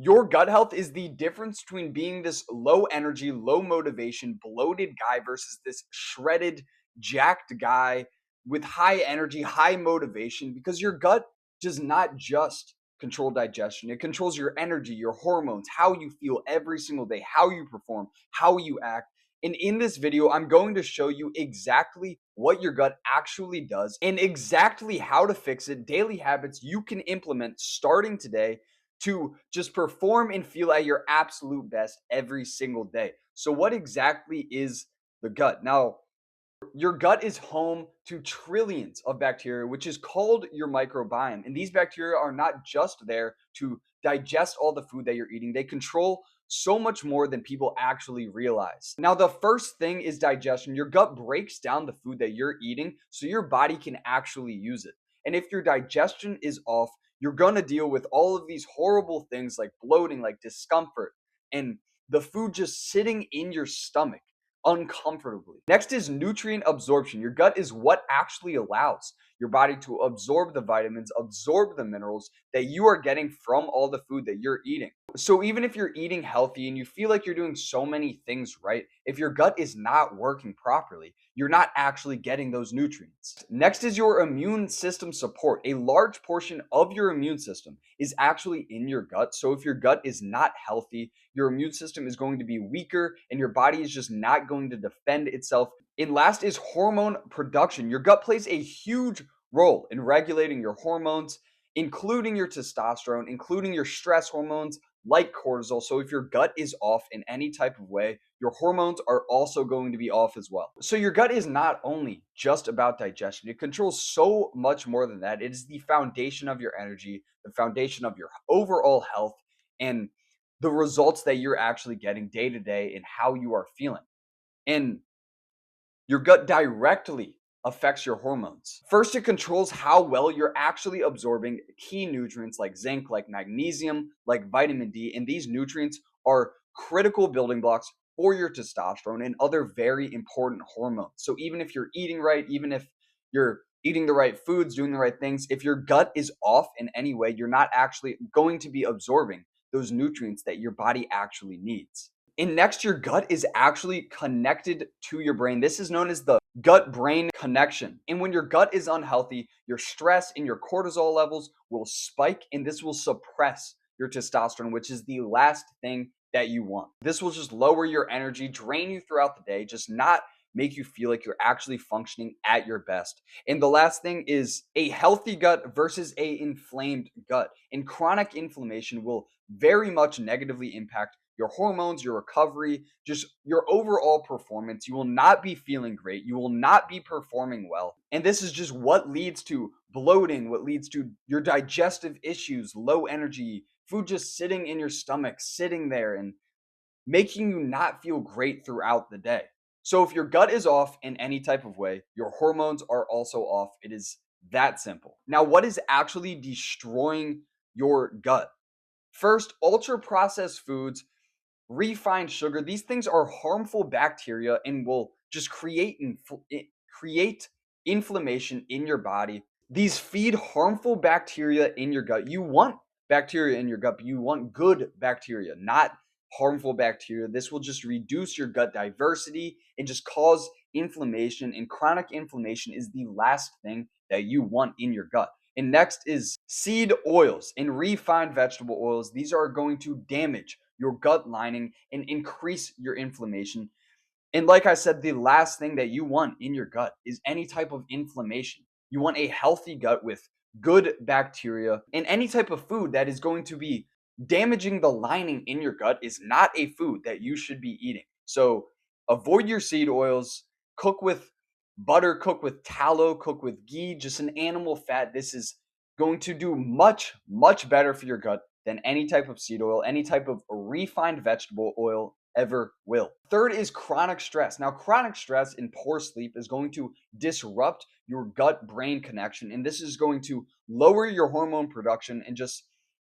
Your gut health is the difference between being this low energy, low motivation, bloated guy versus this shredded, jacked guy with high energy, high motivation, because your gut does not just control digestion. It controls your energy, your hormones, how you feel every single day, how you perform, how you act. And in this video, I'm going to show you exactly what your gut actually does and exactly how to fix it, daily habits you can implement starting today to just perform and feel at your absolute best every single day. So, what exactly is the gut? Now, your gut is home to trillions of bacteria, which is called your microbiome. And these bacteria are not just there to digest all the food that you're eating, they control so much more than people actually realize. Now, the first thing is digestion. Your gut breaks down the food that you're eating so your body can actually use it. And if your digestion is off, you're going to deal with all of these horrible things like bloating, like discomfort, and the food just sitting in your stomach uncomfortably. Next is nutrient absorption. Your gut is what actually allows your body to absorb the vitamins, absorb the minerals that you are getting from all the food that you're eating. So even if you're eating healthy and you feel like you're doing so many things right, if your gut is not working properly, you're not actually getting those nutrients. Next is your immune system support. A large portion of your immune system is actually in your gut. So if your gut is not healthy, your immune system is going to be weaker and your body is just not going to defend itself. And last is hormone production. Your gut plays a huge role in regulating your hormones, including your testosterone, including your stress hormones like cortisol. So if your gut is off in any type of way, your hormones are also going to be off as well. So your gut is not only just about digestion, it controls so much more than that. It is the foundation of your energy, the foundation of your overall health, and the results that you're actually getting day to day and how you are feeling. And your gut directly affects your hormones. First, it controls how well you're actually absorbing key nutrients like zinc, like magnesium, like vitamin D. And these nutrients are critical building blocks for your testosterone and other very important hormones. So, even if you're eating right, even if you're eating the right foods, doing the right things, if your gut is off in any way, you're not actually going to be absorbing those nutrients that your body actually needs. And next, your gut is actually connected to your brain. This is known as the gut brain connection. And when your gut is unhealthy, your stress and your cortisol levels will spike, and this will suppress your testosterone, which is the last thing that you want. This will just lower your energy, drain you throughout the day, just not make you feel like you're actually functioning at your best. And the last thing is a healthy gut versus a inflamed gut. And chronic inflammation will very much negatively impact your hormones, your recovery, just your overall performance. You will not be feeling great. You will not be performing well. And this is just what leads to bloating, what leads to your digestive issues, low energy, food just sitting in your stomach, sitting there and making you not feel great throughout the day. So if your gut is off in any type of way, your hormones are also off. It is that simple. Now, what is actually destroying your gut? First, ultra processed foods, refined sugar, these things are harmful bacteria and will just create inflammation in your body. These feed harmful bacteria in your gut. You want bacteria in your gut, but you want good bacteria, not harmful bacteria. This will just reduce your gut diversity and just cause inflammation. And chronic inflammation is the last thing that you want in your gut. And next is seed oils and refined vegetable oils. These are going to damage your gut lining and increase your inflammation. And like I said, the last thing that you want in your gut is any type of inflammation. You want a healthy gut with good bacteria, and any type of food that is going to be damaging the lining in your gut is not a food that you should be eating. So avoid your seed oils, cook with butter, cook with tallow, cook with ghee, just an animal fat. This is going to do much, much better for your gut than any type of seed oil, any type of refined vegetable oil ever will. Third is chronic stress. Now, chronic stress and poor sleep is going to disrupt your gut brain connection, and this is going to lower your hormone production and just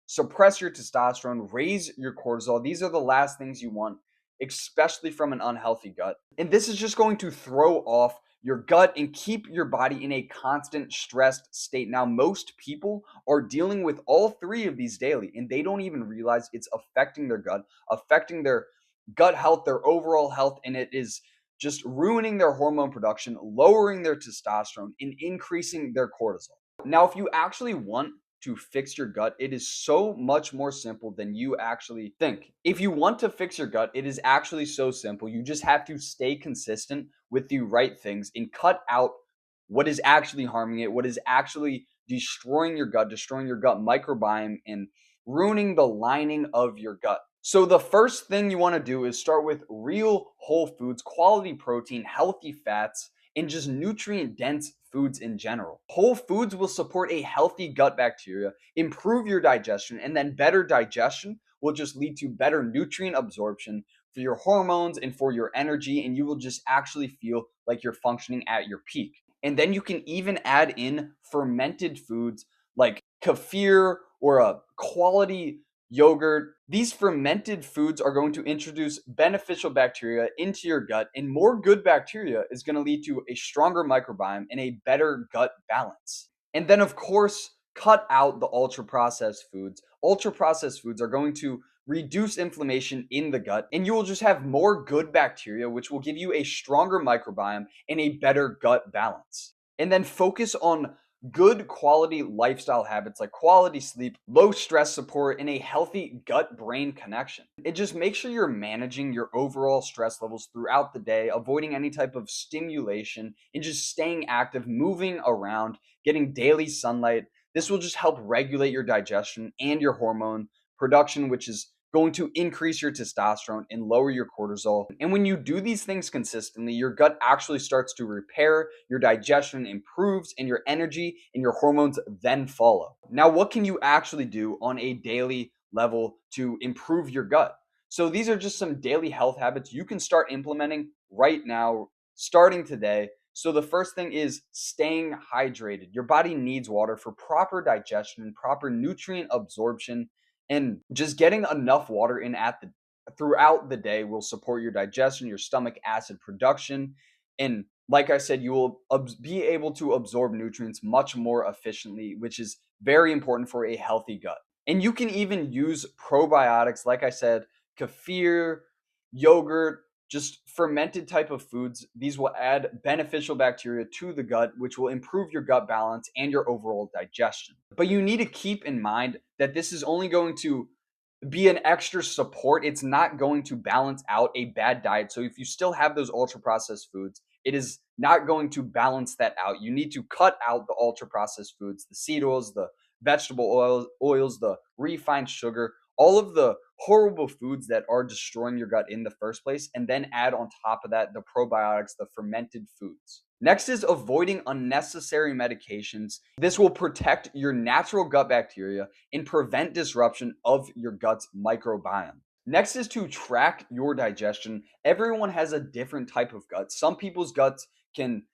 suppress your testosterone, raise your cortisol. These are the last things you want especially from an unhealthy gut. And this is just going to throw off your gut and keep your body in a constant stressed state. Now, most people are dealing with all three of these daily, and they don't even realize it's affecting their gut, affecting their gut health, their overall health, and it is just ruining their hormone production, lowering their testosterone, and increasing their cortisol. Now, if you actually want to fix your gut, it is so much more simple than you actually think. If you want to fix your gut, it is actually so simple. You just have to stay consistent with the right things and cut out what is actually harming it, what is actually destroying your gut microbiome, and ruining the lining of your gut. So, the first thing you want to do is start with real whole foods, quality protein, healthy fats, and just nutrient dense foods in general. Whole foods will support a healthy gut bacteria, improve your digestion, and then better digestion will just lead to better nutrient absorption for your hormones and for your energy, and you will just actually feel like you're functioning at your peak. And then you can even add in fermented foods like kefir or a quality yogurt. These fermented foods are going to introduce beneficial bacteria into your gut, and more good bacteria is going to lead to a stronger microbiome and a better gut balance. And then, of course, cut out the ultra processed foods. Ultra processed foods are going to reduce inflammation in the gut, and you will just have more good bacteria, which will give you a stronger microbiome and a better gut balance. And then focus on good quality lifestyle habits like quality sleep, low stress support, and a healthy gut brain connection. It just makes sure you're managing your overall stress levels throughout the day, avoiding any type of stimulation, and just staying active, moving around, getting daily sunlight. This will just help regulate your digestion and your hormone production, which is going to increase your testosterone and lower your cortisol. And when you do these things consistently, your gut actually starts to repair, your digestion improves, and your energy and your hormones then follow. Now, what can you actually do on a daily level to improve your gut? So, these are just some daily health habits you can start implementing right now, starting today. So, the first thing is staying hydrated. Your body needs water for proper digestion and proper nutrient absorption, and just getting enough water in at the throughout the day will support your digestion, your stomach acid production, and like I said, you will be able to absorb nutrients much more efficiently, which is very important for a healthy gut. And you can even use probiotics, like I said, kefir, yogurt, just fermented type of foods. These will add beneficial bacteria to the gut, which will improve your gut balance and your overall digestion. But you need to keep in mind that this is only going to be an extra support. It's not going to balance out a bad diet. So if you still have those ultra processed foods, it is not going to balance that out. You need to cut out the ultra processed foods, the seed oils, the vegetable oils, the refined sugar, all of the horrible foods that are destroying your gut in the first place, and then add on top of that the probiotics, the fermented foods. Next is avoiding unnecessary medications. This will protect your natural gut bacteria and prevent disruption of your gut's microbiome. Next is to track your digestion. Everyone has a different type of gut. Some people's guts can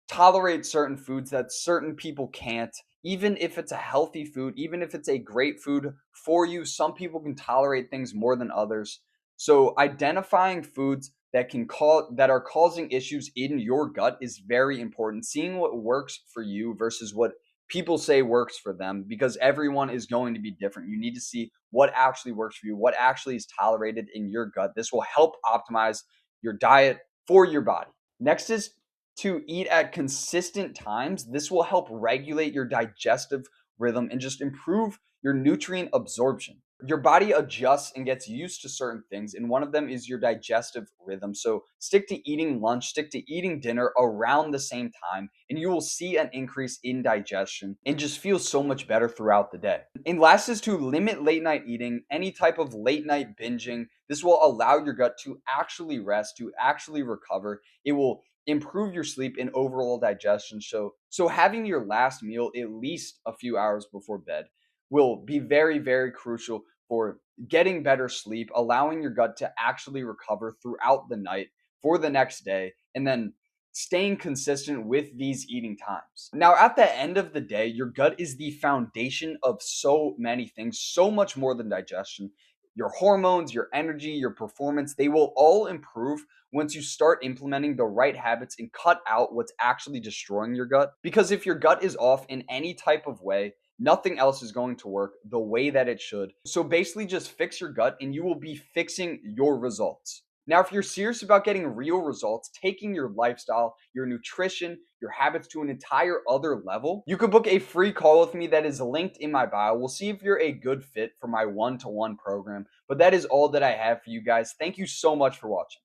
tolerate certain foods that certain people can't. Even if it's a healthy food, even if it's a great food for you, some people can tolerate things more than others. So identifying foods that are causing issues in your gut is very important. Seeing what works for you versus what people say works for them, because everyone is going to be different. You need to see what actually works for you, what actually is tolerated in your gut. This will help optimize your diet for your body. Next is to eat at consistent times. This will help regulate your digestive rhythm and just improve your nutrient absorption. Your body adjusts and gets used to certain things, and one of them is your digestive rhythm. So stick to eating lunch, stick to eating dinner around the same time, and you will see an increase in digestion and just feel so much better throughout the day. And last is to limit late night eating, any type of late night binging. This will allow your gut to actually rest, to actually recover. It will improve your sleep and overall digestion. So having your last meal at least a few hours before bed will be very, very crucial for getting better sleep, allowing your gut to actually recover throughout the night for the next day, and then staying consistent with these eating times. Now, at the end of the day, your gut is the foundation of so many things, so much more than digestion. your hormones, your energy, your performance, they will all improve once you start implementing the right habits and cut out what's actually destroying your gut. Because if your gut is off in any type of way, nothing else is going to work the way that it should. So basically, just fix your gut and you will be fixing your results. Now, if you're serious about getting real results, taking your lifestyle, your nutrition, your habits to an entire other level, you could book a free call with me that is linked in my bio. We'll see if you're a good fit for my one-to-one program. But that is all that I have for you guys. Thank you so much for watching.